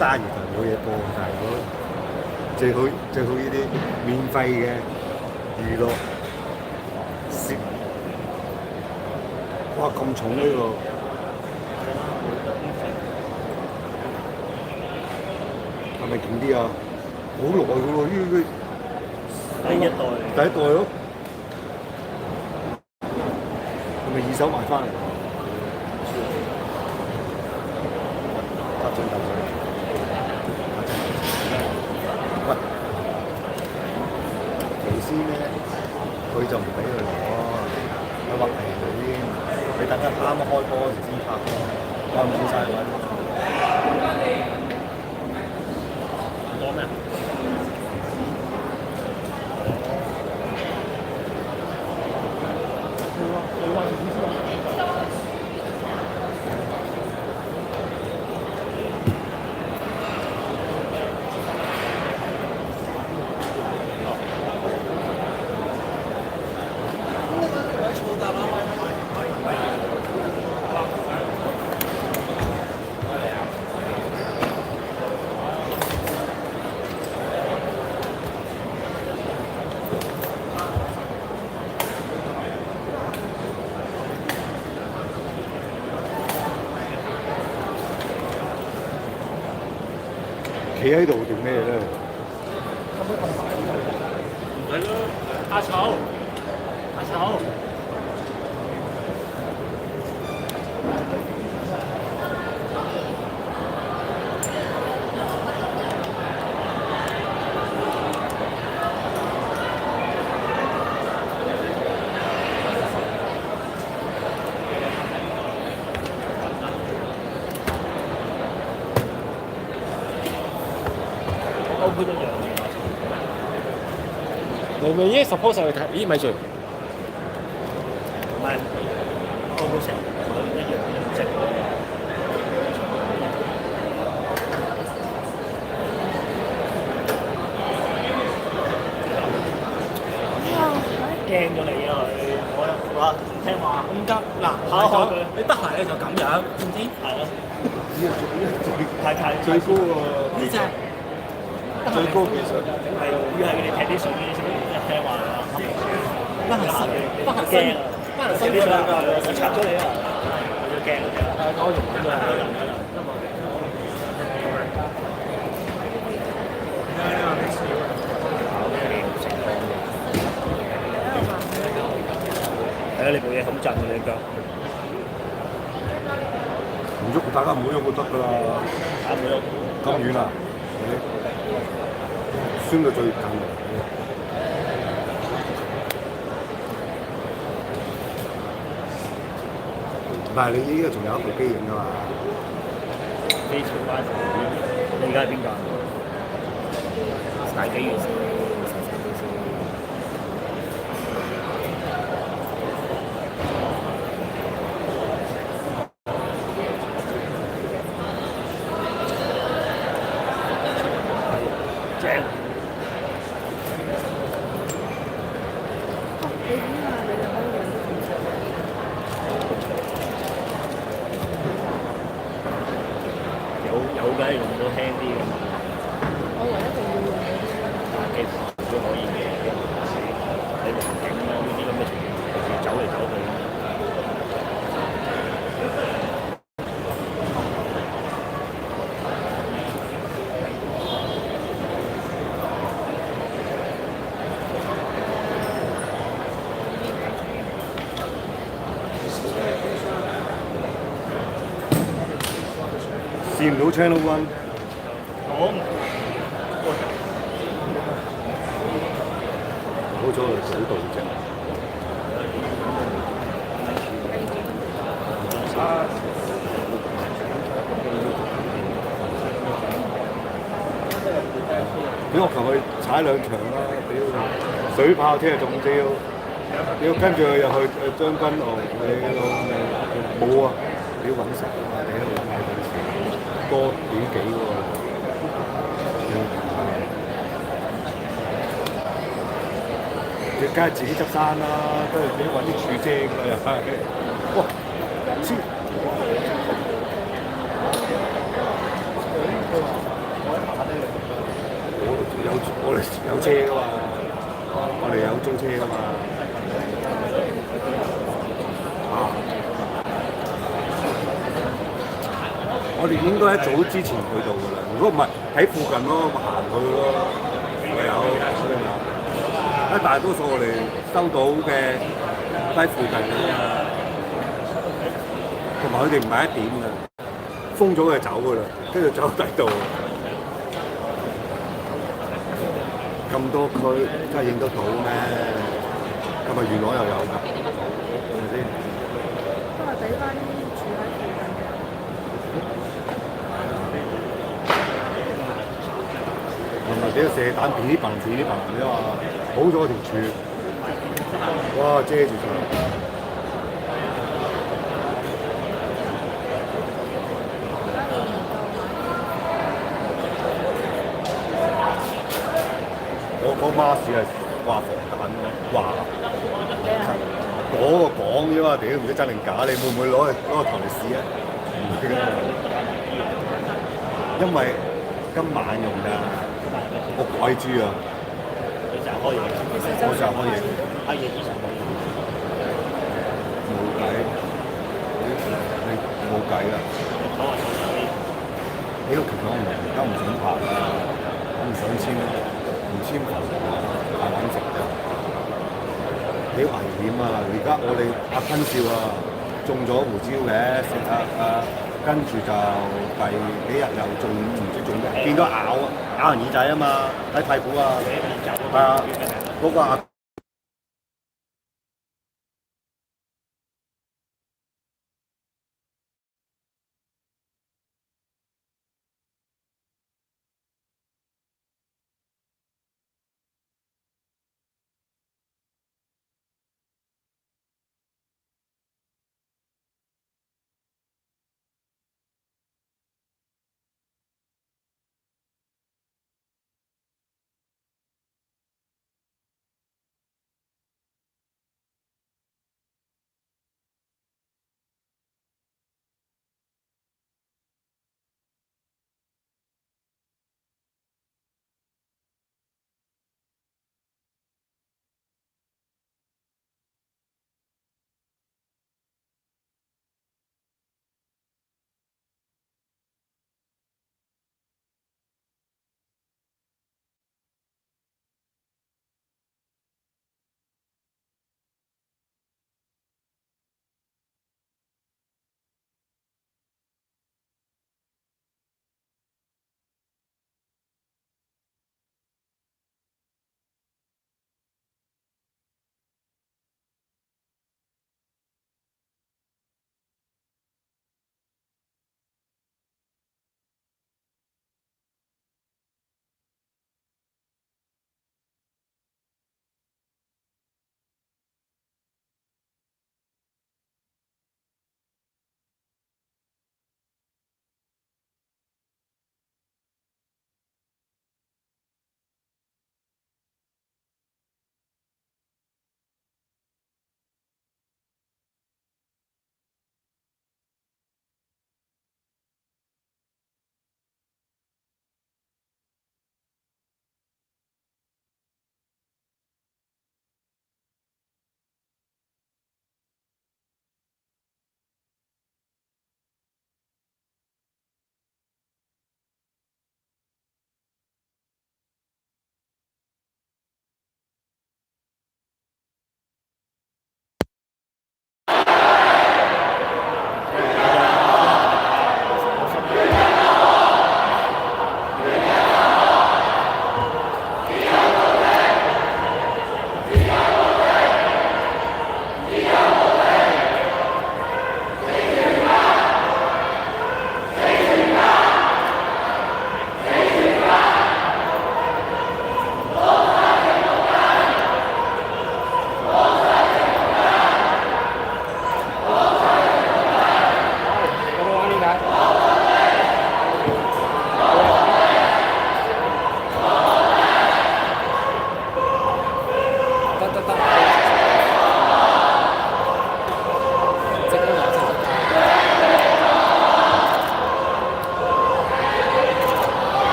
3月就冇嘢播，但係如果最好呢啲免費嘅娛樂攝，哇咁重呢個！係咪勁啲啊？好耐嘅喎，呢第一代咯，係咪二手買翻嚟？搭進搭水，喂，頭先咧佢就唔俾佢攞，佢話係你等佢啱啱開波嗰時先拍，我冇晒位。講咩？企喺度做咩咧？唔係咯，阿草。歐杯一樣。你咪依 suppose 去睇，咦咪住。唔係，歐杯成一樣顏色。驚咗你啊！我話聽話唔得嗱，你得閒咧就咁樣，知唔知？係咯。太最高喎！呢只最高技術係要係佢哋踢啲水先聽話啊！得閒新，驚啊！啲水我插咗你啊！我都驚啊！我用緊啊！係啊！你部嘢咁震你腳，唔喐，大家唔好喐就得㗎啦。打唔喐咁遠啊！酸到最近。但係你依家仲有一部機影㗎嘛？飛潮班，你而家係邊架？大幾元？正。有梗係用到輕啲嘅嘛。我唯一一定要用嗰啲打機都可以嘅，喺環境啊呢啲咁嘅情況，走嚟走去。試唔到 Channel One。講。好咗嚟小道啫。俾我求佢踩2場啦！屌，水炮聽日中招，屌跟住又去將軍澳，你老味冇啊！屌揾食啊！屌揾食，多點幾喎？你梗係自己執山啦，都係自己揾啲柱遮㗎又係。哇！黐〜我哋有車噶嘛，我哋有租車噶嘛。啊！我哋應該一早之前去到噶啦，如果唔係喺附近咯，咪行去咯，唯有大多數我哋收到嘅都喺附近㗎嘛，同埋佢哋唔係一點㗎，封咗佢就走㗎啦，跟住走第度。咁多區真係影得到咩？係咪元朗又有㗎？係咪先？都係俾翻啲住喺附近嘅。係咪俾個射彈片啲啫嘛？好咗條柱，哇遮住晒。我媽士係掛防彈掛嗰個講啫嘛，屌唔知真定假，你會唔會攞個頭嚟試啊？唔會㗎，因為今晚用㗎，我鬼豬啊！你成日開嘢，我成日開嘢，開嘢之前冇嘢，冇計，你冇計啦。呢個其實我而家唔想拍啦，我唔想簽，唔簽球太揾食㗎，幾危險啊！而家我哋阿坤少啊中咗胡椒嘅，食跟住就第幾日又中唔知中咩，見到咬人耳仔啊嘛，喺太古啊，係啊，嗰個阿。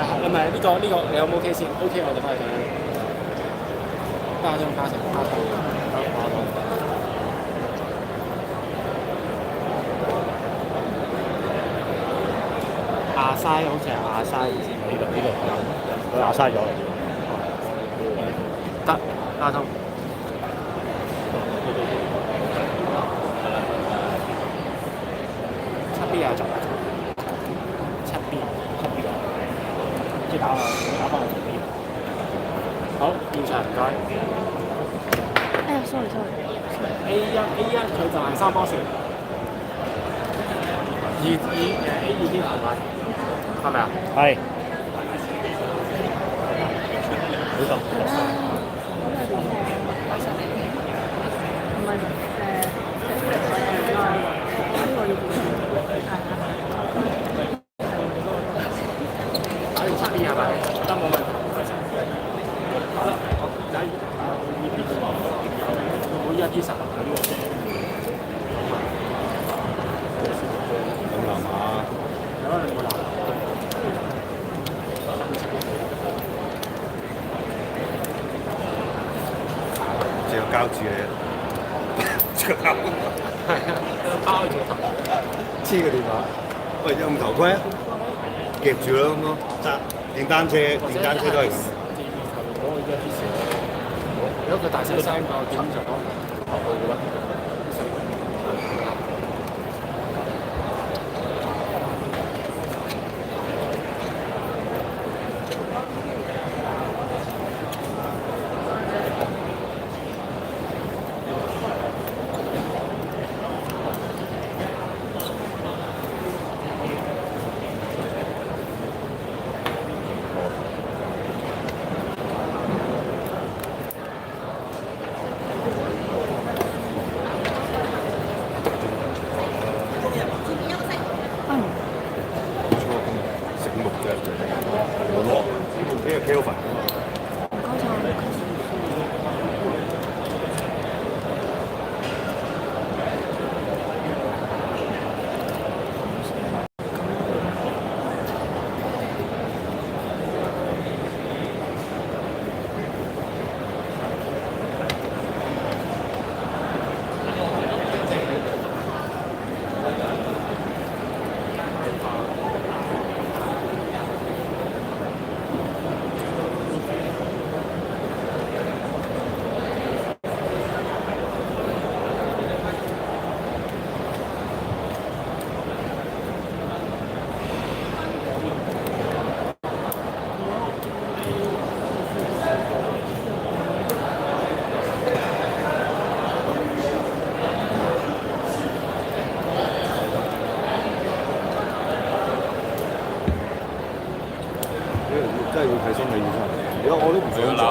唔係呢個你有冇 OK 先 ？OK 我哋翻去睇。加通。亞西好似係亞西先，呢度佢亞西咗嚟。得加通。7B 啊，做7B，即係打翻去7B。好，現場唔該。哎呀，sorry。A1佢就係3波線，A2邊係咪啊？係。唔係呢個要打完7B係咪？得冇問題。好啦，我1 P 10咁南下，有啊，你冇拿。只有膠紙嚟，包住頭。黐個電話，喂，用頭盔啊，夾住咯咁咯，電單車都係咁。如果佢大聲聲個點就講頭去嘅啦。真係要睇心理醫生。而家我都唔想做。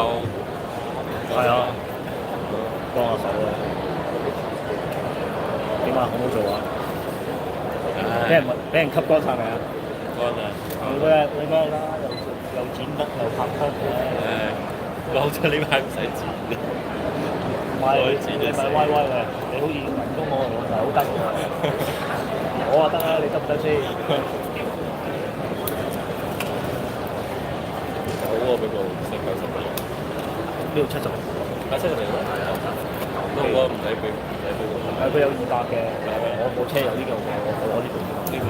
係啊，幫下手啊！點啊？好唔好做啊？俾人吸乾晒未啊？乾啊！你嗰日啦，又剪得又拍拖嘅。攞咗呢排唔使剪嘅。唔係你咪威威嘅，你好似人工我唔係好得喎。我話得啦，你得唔得先？好啊，俾個90蚊。呢度70，70嚟咯。我唔使俾，佢有200嘅，我部車有呢個，我攞呢部。呢個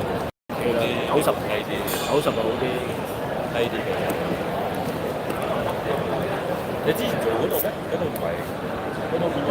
90低啲，90就好啲。低啲嘅。你之前做嗰度咩？嗰度唔係，嗰度變咗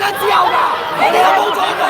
緊自由㗎，你哋都冇做過。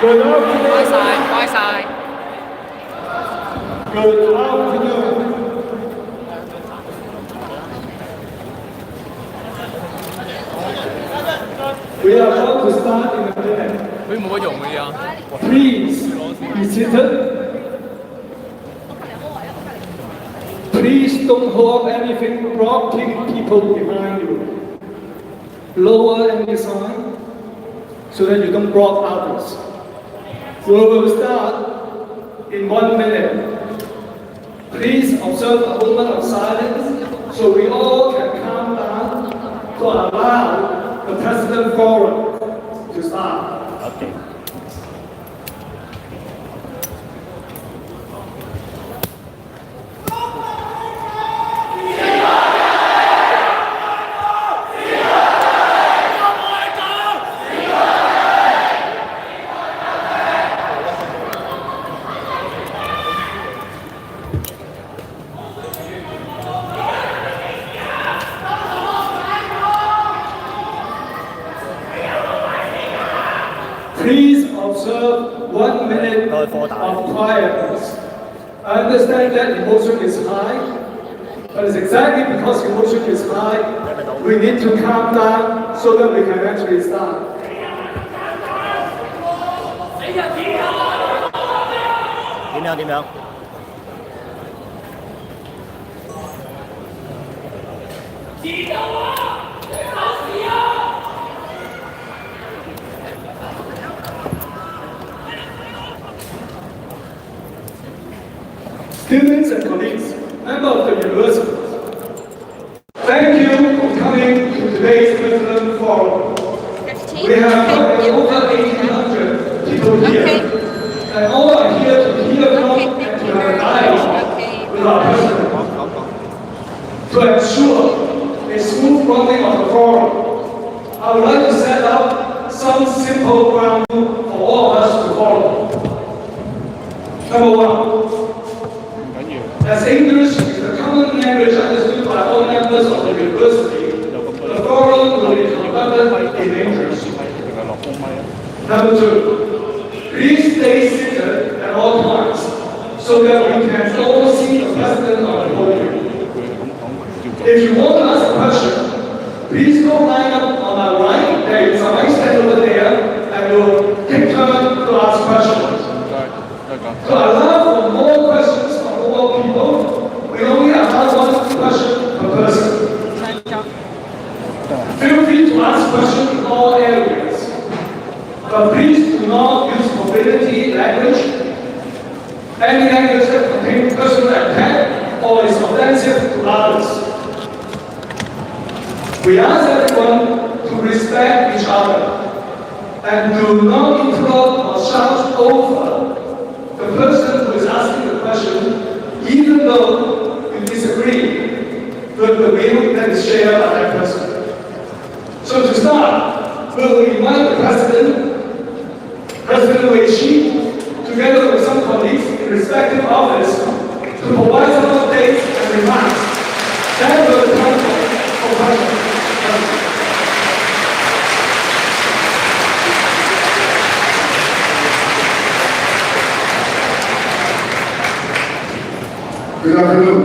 Good afternoon. 唔該晒，唔該晒。Good afternoon. We are about to start in a minute. 佢冇乜用嘅呀。Please be seated. Please don't hold anything blocking people behind you. Lower any sign so that you don't block others. We will start in 1 minute. Please observe a moment of silence so we all can calm down to allow the President Forum to start. Please observe 1 minute of quietness. I understand that emotion is high, but it's exactly because emotion is high, we need to calm down so that we can actually start. 點樣？ Students and colleagues, members of the university, thank you for coming to today's President Forum. We have over 1,800 people here, and all are here to hear from and to have a dialogue with our President. To ensure a smooth running of the forum, I would like to set up some simple ground rules for all of us to follow. Number one, as English is the common language understood by all members of the university, the forum will be conducted in English. Number two, please stay seated at all times so that we can all see the President on the podium. If you want to ask a question, please go line up on our right. There is a mic stand over there, and we'll take turn to ask questions. To allow for more questions from more people, we only allow one question language. Any language that contains personal attack or is offensive to others. We ask everyone to respect each other and do not interrupt or shout over the person who is asking the question, even though you disagree with the view that is shared by that person. So to start, we will invite the President Wei Qi, together with some colleagues in respective office, to provide some updates and remarks. Then we will come for questions. Good afternoon.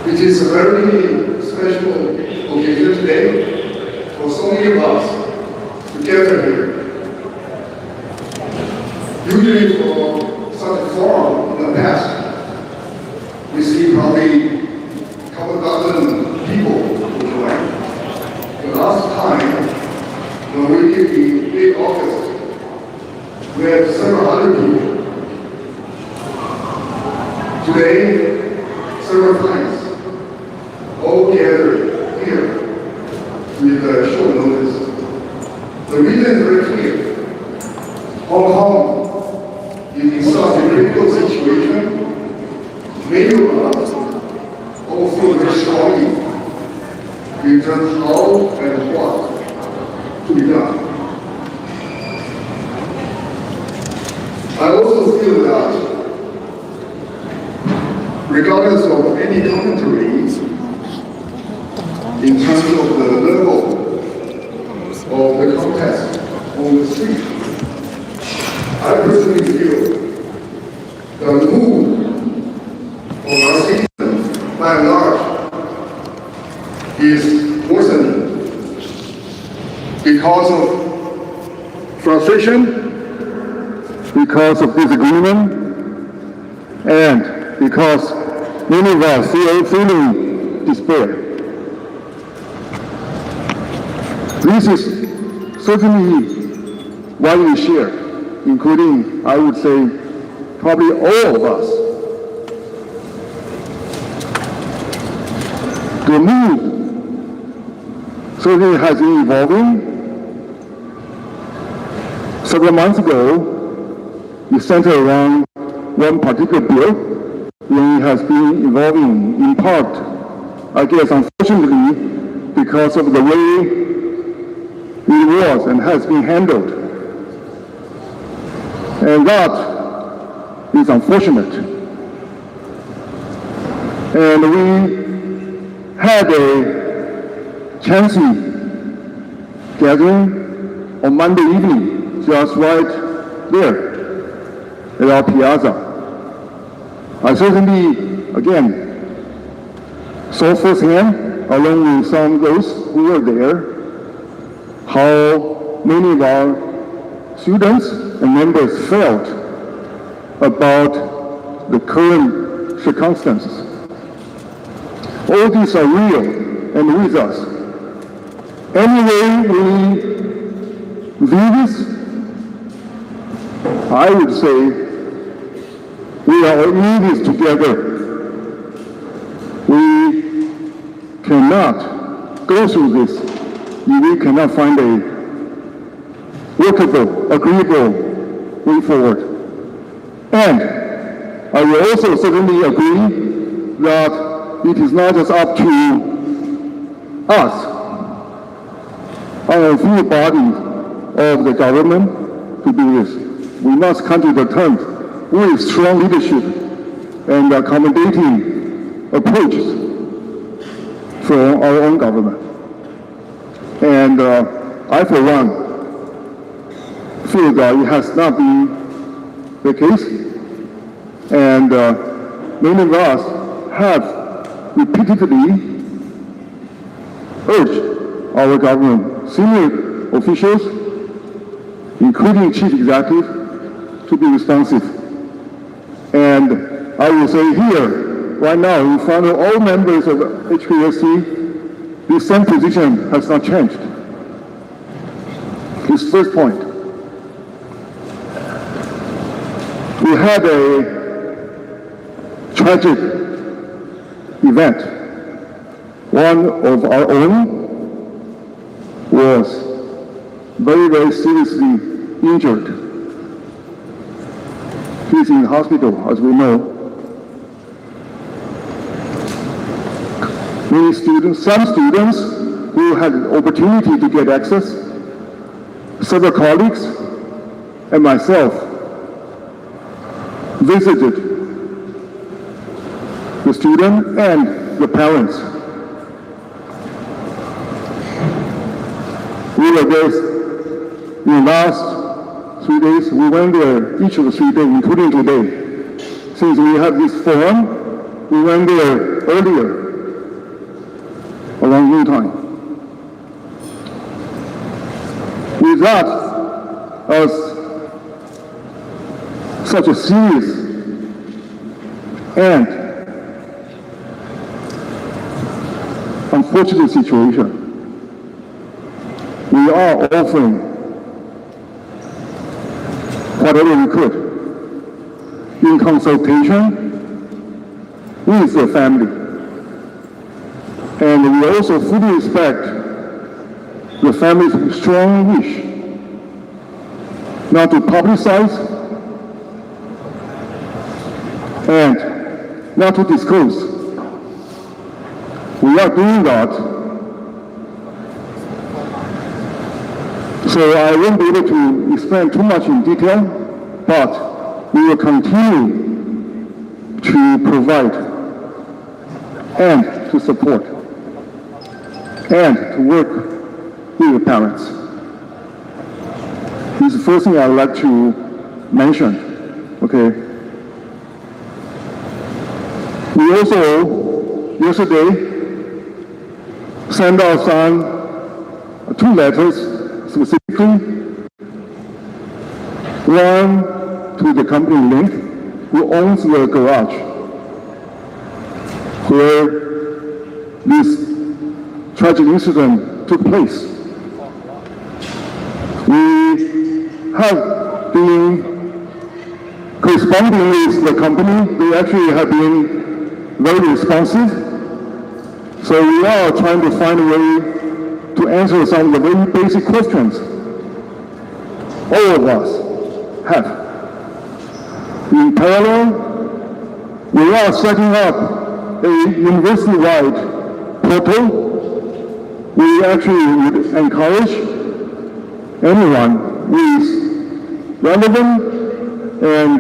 It is a very special occasion today for so many of us to gather here. Usually for such a forum in the past, we see probably a couple dozen people who join. The last time, when we did the big August, we had several hundred people. Today, several times, all gathered here with short notice. The reason is very clear. Hong Kong is in such a critical situation. Many of us all feel very strongly in terms of how and what to be done. I also feel that, regardless of any commentaries, in terms of the level of the contest on the street, I personally feel the mood of our citizens, by and large, is worsening because of frustration, because of disagreement, and because many of us are feeling despair. This is certainly what we share, including, I would say, probably all of us. The mood certainly has been evolving. Several months ago, it centered around one particular bill, when it has been evolving in part, I guess unfortunately, because of the way it was and has been handled. And that is unfortunate. And we had a chancy gathering on Monday evening, just right there at our piazza. I certainly, again, saw firsthand, along with some of those who were there, how many of our students and members felt about the current circumstances. All these are real and with us. Any way we view this, I would say we are all in this together. We cannot go through this if we cannot find a workable, agreeable way forward. And I will also certainly agree that it is not just up to us, our full body of the government to do this. We must come to the terms with strong leadership and accommodating approaches from our own government. And I, for one, feel that it has not been the case. And many of us have repeatedly urged our government, senior officials, including chief executive, to be responsive. And I will say here, right now, in front of all members of HKSC, this same position has not changed. His first point. We had a tragic event. One of our own was very, very seriously injured. He's in the hospital, as we know. Many students, some students who had an opportunity to get access, several colleagues, and myself visited the student and the parents. We were there in the last 3 days. We went there each of the 3 days, including today. Since we had this forum, we went there earlier, around noon time. With that, as such a serious and unfortunate situation, we are offering whatever we could in consultation with the family. And we also fully respect the family's strong wish not to publicize and not to disclose. We are doing that, so I won't be able to explain too much in detail, but we will continue to provide and to support and to work with the parents. This is the first thing I would like to mention, okay? We also, yesterday, sent our son 2 letters specifically. One to the company Link, who owns the garage, where this tragic incident took place. We have been corresponding with the company. They actually have been very responsive. So we are trying to find a way to answer some of the very basic questions all of us have. In parallel, we are setting up a university-wide portal. We actually would encourage anyone with relevant and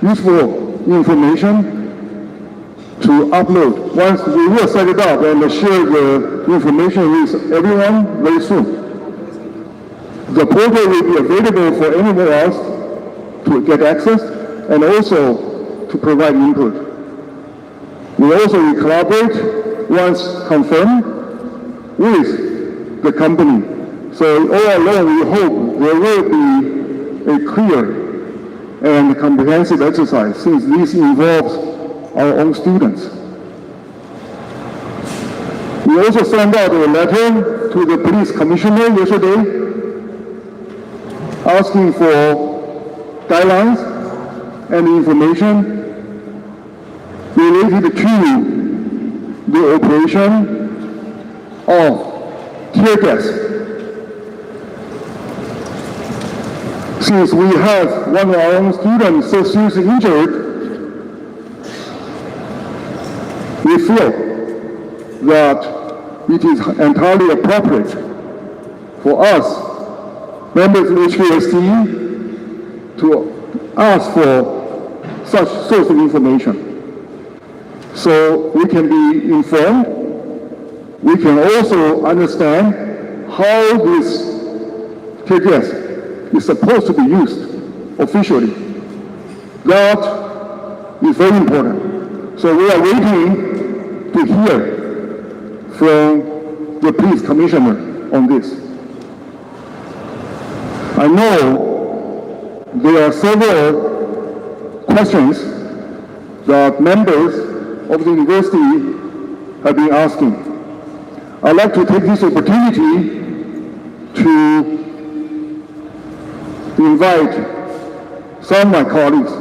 useful information to upload. Once we will set it up and share the information with everyone very soon. The portal will be available for anyone else to get access and also to provide input. We also will collaborate once confirmed with the company. So all along we hope there will be a clear and comprehensive exercise since this involves our own students. We also sent out a letter to the police commissioner yesterday asking for guidelines and information related to the operation of tear gas. Since we have one of our own students so seriously injured, we feel that it is entirely appropriate for us, members of HKST, to ask for such source of information. So we can be informed, we can also understand how this tear gas is supposed to be used officially. That is very important. So we are waiting to hear from the police commissioner on this. I know there are several questions that members of the university have been asking. I'd like to take this opportunity to invite some of my colleagues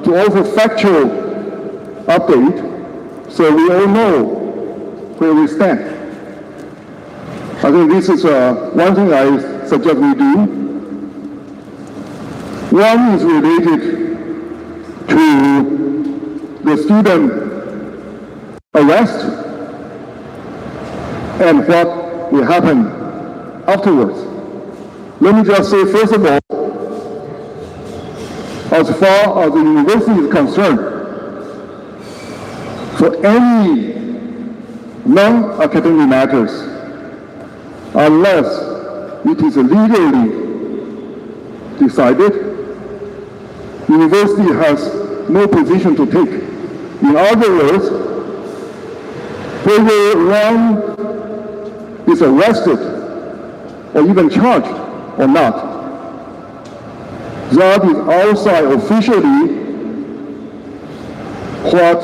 to offer factual update so we all know where we stand. I think this is one thing I suggest we do. One is related to the student arrest and what will happen afterwards. Let me just say, first of all, as far as the university is concerned, for any non-academic matters, unless it is legally decided, university has no position to take. In other words, whether one is arrested or even charged or not, that is outside officially what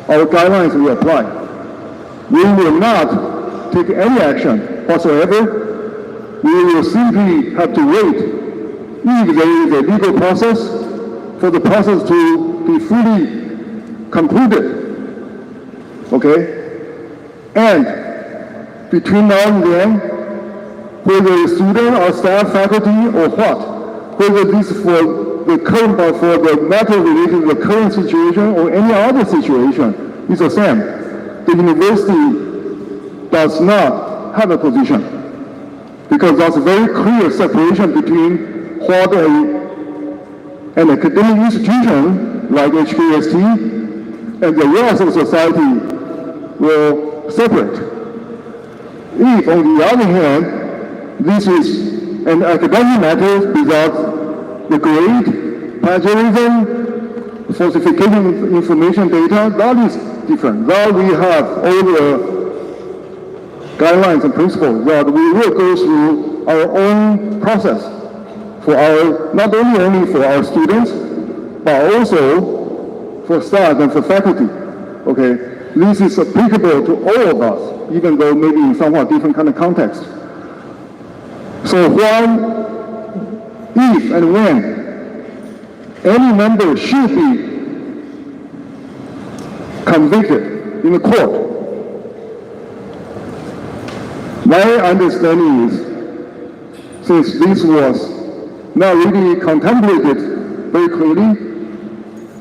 our guidelines will apply. We will not take any action whatsoever. We will simply have to wait if there is a legal process for the process to be fully concluded. Okay? And between now and then, whether a student or staff, faculty, or what, whether this is for the current or for the matter related to the current situation or any other situation, is the same. The university does not have a position because there's a very clear separation between what an academic institution like HKST and the rest of society will separate. If, on the other hand, this is an academic matter without the grade, plagiarism, falsification of information data, that is different. That we have all the guidelines and principles that we will go through our own process for our, not only for our students, but also for staff and for faculty. Okay, this is applicable to all of us, even though maybe in somewhat different kind of context. So when, if and when any member should be convicted in the court, my understanding is, since this was not really contemplated very clearly,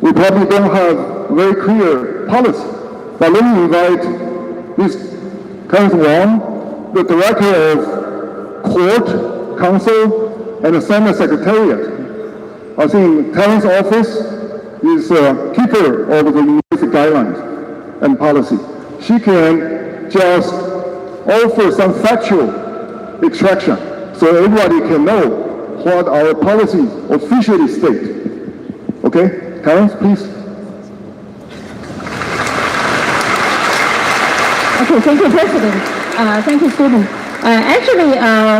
we probably don't have very clear policy. But let me invite Ms. Kenneth Wong, the Director of Court, Counsel, and the Senate Secretariat. I think Terrence's office is a keeper of the university guidelines and policy. She can just offer some factual extraction so everybody can know what our policies officially state. Okay? Terrence, please. Okay, thank you, President. Thank you, student. Actually,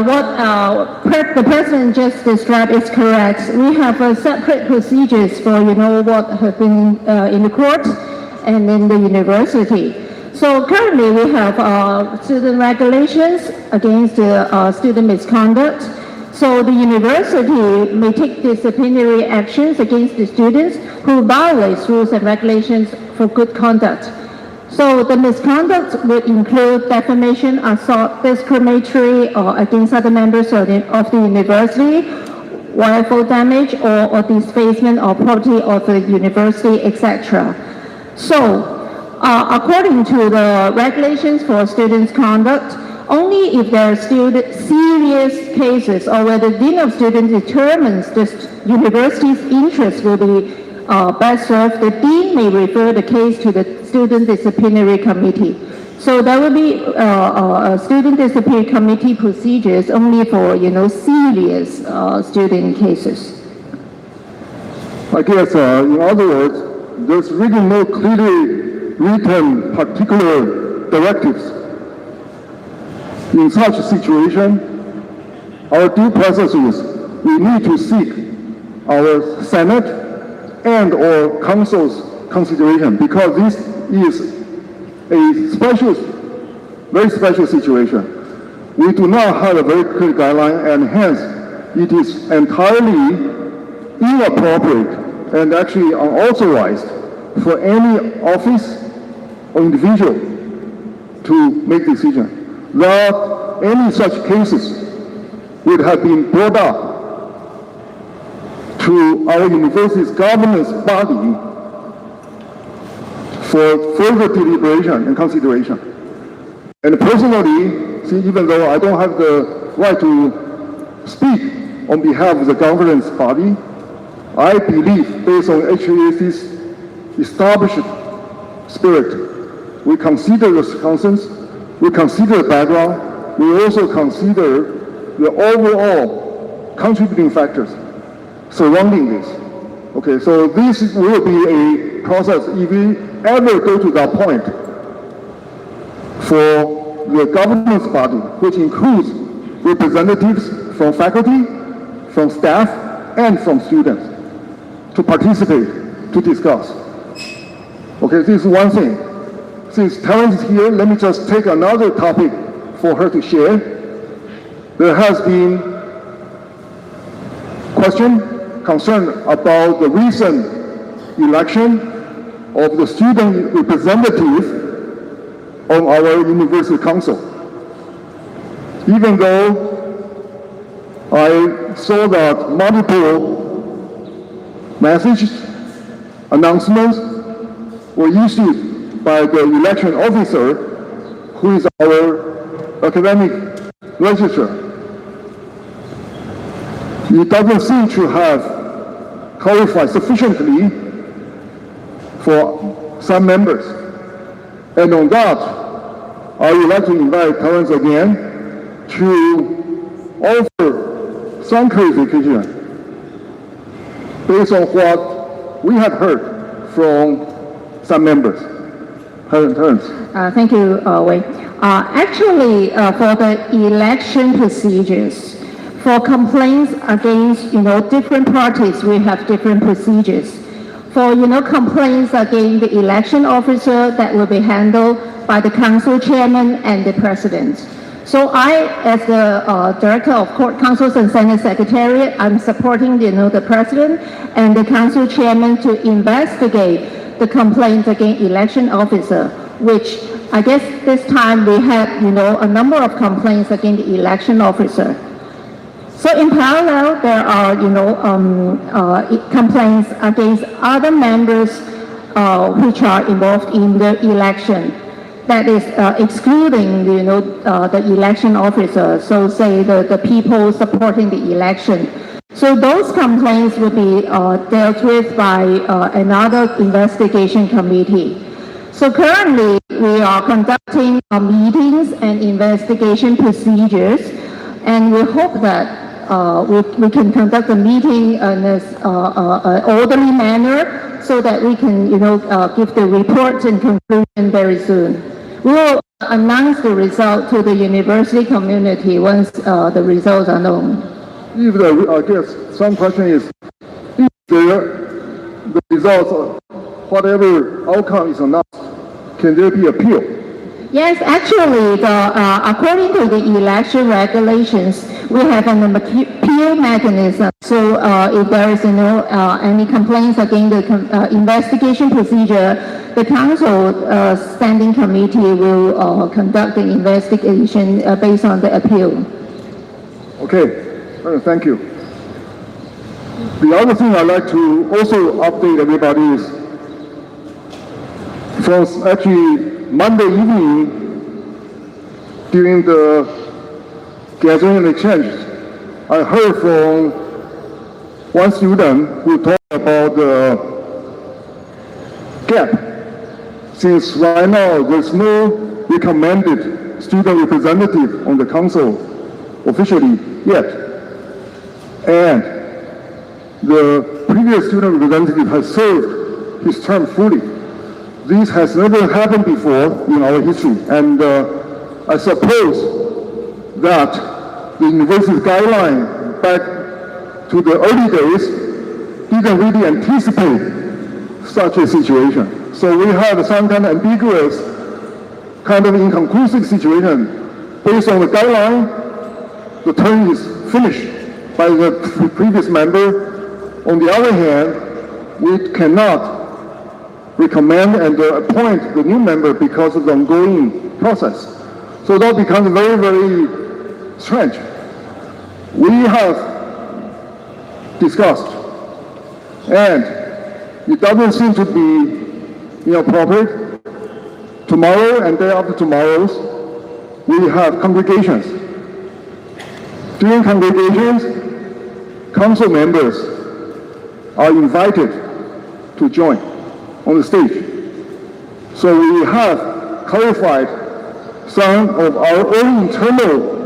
what the President just described is correct. We have separate procedures for, what have been in the court and in the university. So currently we have student regulations against student misconduct. So the university may take disciplinary actions against the students who violate rules and regulations for good conduct. So the misconduct would include defamation, assault, discriminatory or against other members of the university, willful damage or defacement of property of the university, etc. So according to the regulations for students' conduct, only if there are serious cases or where the Dean of Students determines the university's interest will be best served, the Dean may refer the case to the Student Disciplinary Committee. So there will be Student Disciplinary Committee procedures only for, serious student cases. I guess, in other words, there's really no clearly written particular directives. In such a situation, our due process is we need to seek our Senate and or Council's consideration because this is a very special situation. We do not have a very clear guideline and hence it is entirely inappropriate and actually unauthorized for any office or individual to make decisions. That any such cases would have been brought up to our university's governance body for further deliberation and consideration. And personally, see, even though I don't have the right to speak on behalf of the governance body, I believe, based on HAC's established spirit, we consider the circumstances, we consider the background, we also consider the overall contributing factors surrounding this. Okay, so this will be a process if we ever go to that point for the governance body, which includes representatives from faculty, from staff, and from students to participate, to discuss. Okay, this is one thing. Since Terence is here, let me just take another topic for her to share. There has been concern about the recent election of the student representative on our university council. Even though I saw that multiple messages, announcements were issued by the election officer, who is our academic registrar. It doesn't seem to have clarified sufficiently for some members. And on that, I would like to invite Terence again to offer some clarification based on what we have heard from some members. Terence. Thank you, Wei. Actually, for the election procedures, for complaints against, different parties, we have different procedures. For, complaints against the election officer, that will be handled by the council chairman and the president. So I, as the director of court councils and senate secretariat, I'm supporting, the president and the council chairman to investigate the complaints against election officer, which I guess this time we had, a number of complaints against the election officer. So in parallel, there are, complaints against other members which are involved in the election. That is excluding, the election officer. So say the people supporting the election. So those complaints will be dealt with by another investigation committee. So currently, we are conducting meetings and investigation procedures, and we hope that we can conduct the meeting in an orderly manner so that we can, give the report and conclusion very soon. We will announce the result to the university community once the results are known. I guess some question is, if the results, whatever outcome is announced, can there be appeal? Yes, actually, according to the election regulations, we have an appeal mechanism. So if there is any complaints against the investigation procedure, the council standing committee will conduct the investigation based on the appeal. Okay, thank you. The other thing I'd like to also update everybody is, from actually Monday evening, during the gathering and exchange, I heard from one student who talked about the gap. Since right now there's no recommended student representative on the council officially yet, and the previous student representative has served his term fully. This has never happened before in our history, and I suppose that the university guideline back to the early days didn't really anticipate such a situation. So we have some kind of ambiguous, kind of inconclusive situation. Based on the guideline, the term is finished. by the previous member. On the other hand, we cannot recommend and appoint the new member because of the ongoing process. So that becomes very, very strange. We have discussed, and it doesn't seem to be inappropriate. Tomorrow and day after tomorrows, we have congregations. During congregations, council members are invited to join on the stage. So we have clarified some of our own internal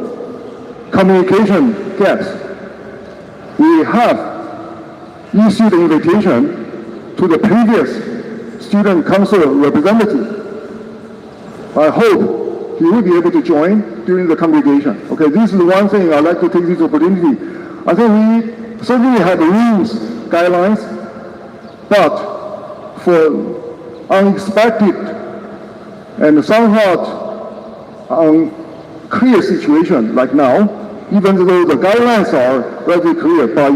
communication gaps. We have issued an invitation to the previous student council representative. I hope he will be able to join during the congregation. Okay, this is one thing I'd like to take this opportunity. I think we certainly have rules, guidelines, but for unexpected and somewhat unclear situation like now, even though the guidelines are very clear, but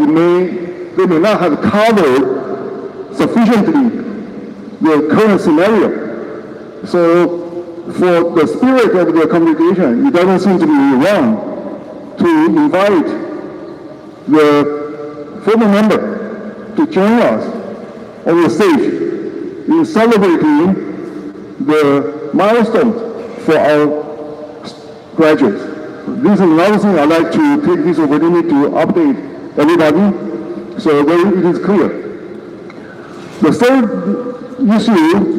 they may not have covered sufficiently the current scenario. So for the spirit of the congregation, it doesn't seem to be wrong to invite the former member to join us on the stage in celebrating the milestone for our graduates. This is another thing I'd like to take this opportunity to update everybody so that it is clear. The third issue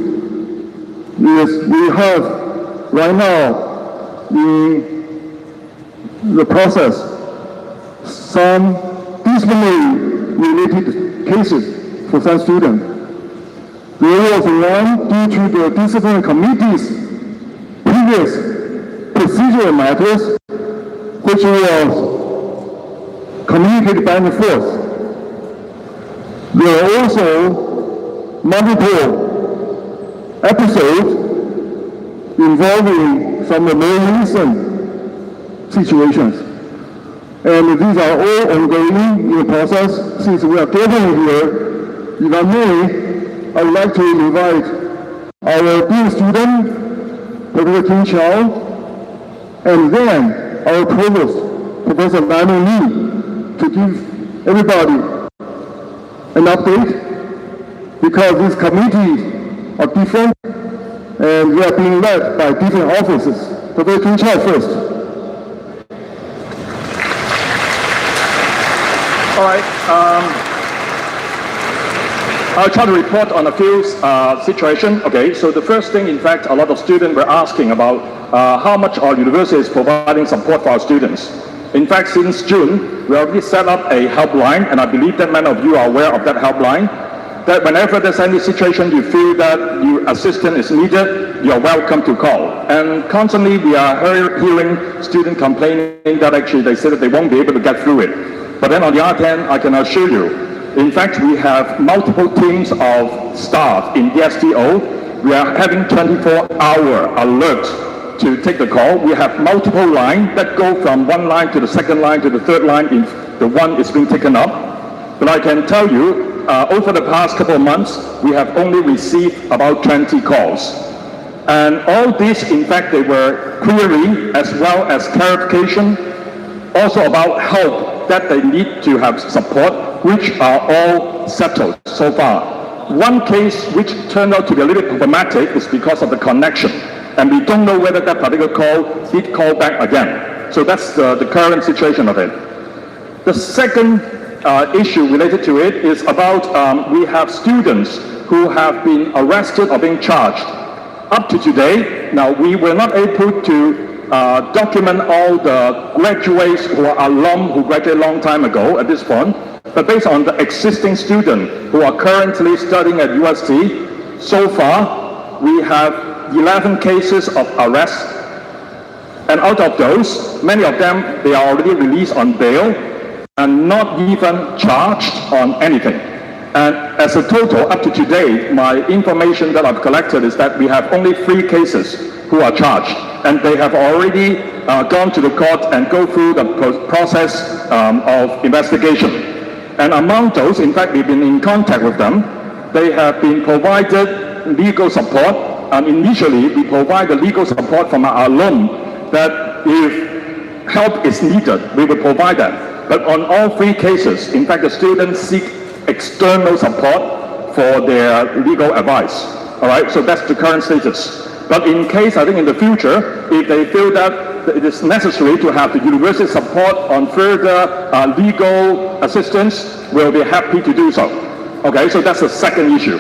is we have right now in the process some disciplinary related cases for some students. There was one due to the discipline committee's previous procedural matters, which was communicated back and forth. There are also multiple episodes involving some more recent situations. And these are all ongoing in the process. Since we are gathering here, if I may, I would like to invite our dean student, Professor Kim Chow, and then our provost, Professor Lionel Lee, to give everybody an update, because these committees are different and they are being led by different offices. Professor Kim Chow first. All right. I'll try to report on a few situations. Okay, so the first thing, in fact, a lot of students were asking about how much our university is providing support for our students. In fact, since June, we already set up a helpline, and I believe that many of you are aware of that helpline, that whenever there's any situation you feel that your assistance is needed, you are welcome to call. And constantly we are hearing students complaining that actually they say that they won't be able to get through it. But then on the other hand, I can assure you, in fact, we have multiple teams of staff in the STO. We are having 24-hour alert to take the call. We have multiple lines that go from one line to the second line to the third line if the one is being taken up. But I can tell you, over the past couple of months, we have only received about 20 calls. And all these, in fact, they were query as well as clarification, also about help that they need to have support, which are all settled so far. One case which turned out to be a little bit problematic is because of the connection. And we don't know whether that particular call did call back again. So that's the current situation of it. The second issue related to it is about we have students who have been arrested or being charged. Up to today, now we were not able to document all the graduates who are alum who graduated a long time ago at this point, but based on the existing students who are currently studying at UST, so far we have 11 cases of arrest, and out of those, many of them, they are already released on bail and not even charged on anything. And as a total, up to today, my information that I've collected is that we have only 3 cases who are charged. and they have already gone to the court and go through the process of investigation. And among those, in fact, we've been in contact with them. They have been provided legal support. Initially, we provide the legal support from our alum that if help is needed, we will provide that. But on all three cases, in fact, the students seek external support for their legal advice. All right, so that's the current status. But in case, I think in the future, if they feel that it is necessary to have the university support on further legal assistance, we'll be happy to do so. Okay, so that's the second issue.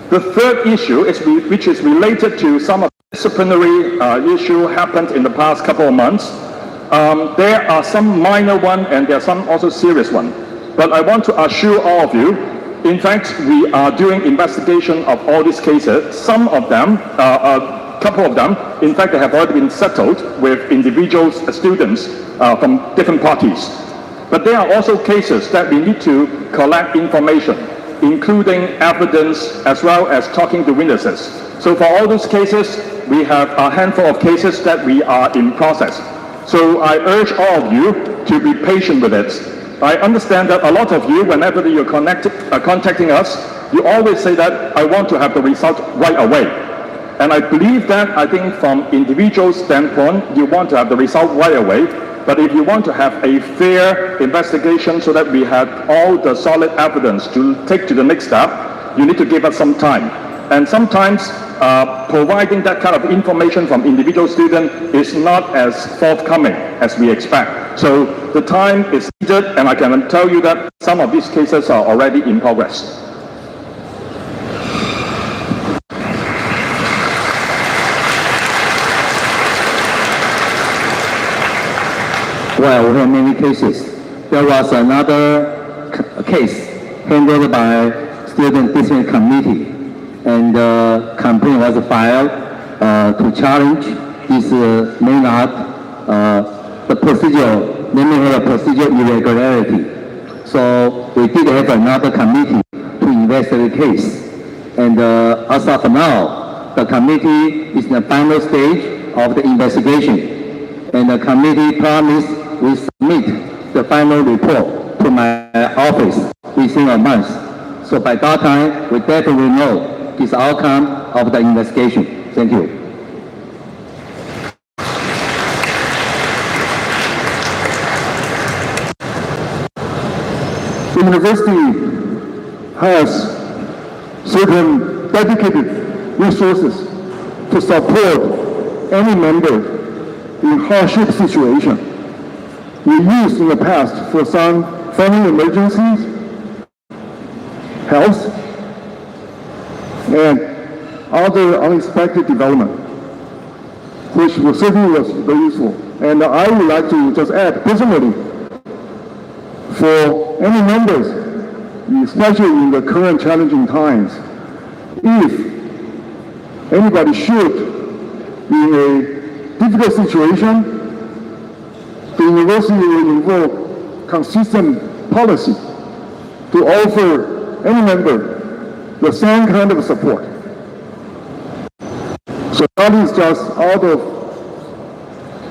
The third issue, which is related to some of the disciplinary issue happened in the past couple of months. There are some minor ones and there are some also serious ones. But I want to assure all of you, in fact, we are doing investigation of all these cases. Some of them, a couple of them, in fact, they have already been settled with individuals, students from different parties. But there are also cases that we need to collect information, including evidence as well as talking to witnesses. So for all those cases, we have a handful of cases that we are in process. So I urge all of you to be patient with it. I understand that a lot of you, whenever you're contacting us, you always say that I want to have the result right away. And I believe that, I think from individual standpoint, you want to have the result right away. But if you want to have a fair investigation so that we have all the solid evidence to take to the next step, you need to give us some time. And sometimes providing that kind of information from individual students is not as forthcoming as we expect. So the time is needed, and I can tell you that some of these cases are already in progress. Well, we have many cases. There was another case handled by Student Discipline Committee, and the complaint was filed to challenge this may not the procedure, namely the procedure irregularity. So we did have another committee to investigate the case, and as of now, the committee is in the final stage of the investigation, and the committee promised we submit the final report to my office within a month. So by that time, we definitely know this outcome of the investigation. Thank you. The university has certain dedicated resources to support any member in hardship situation. We used in the past for some family emergencies, health, and other unexpected development, which was certainly very useful. And I would like to just add personally, for any members, especially in the current challenging times, if anybody should be in a difficult situation, the university will invoke consistent policy to offer any member the same kind of support. So that is just out of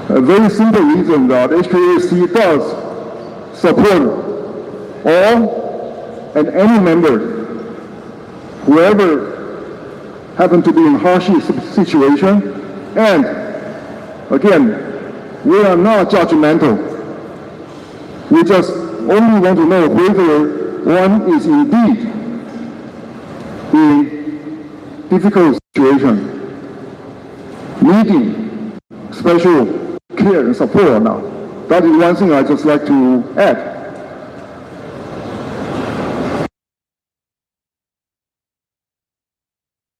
a very simple reason that HKAC does support all and any member, whoever happen to be in hardship situation. And again, we are not judgmental. We just only want to know whether one is indeed in difficult situation, needing special care and support or not. That is one thing I just like to add.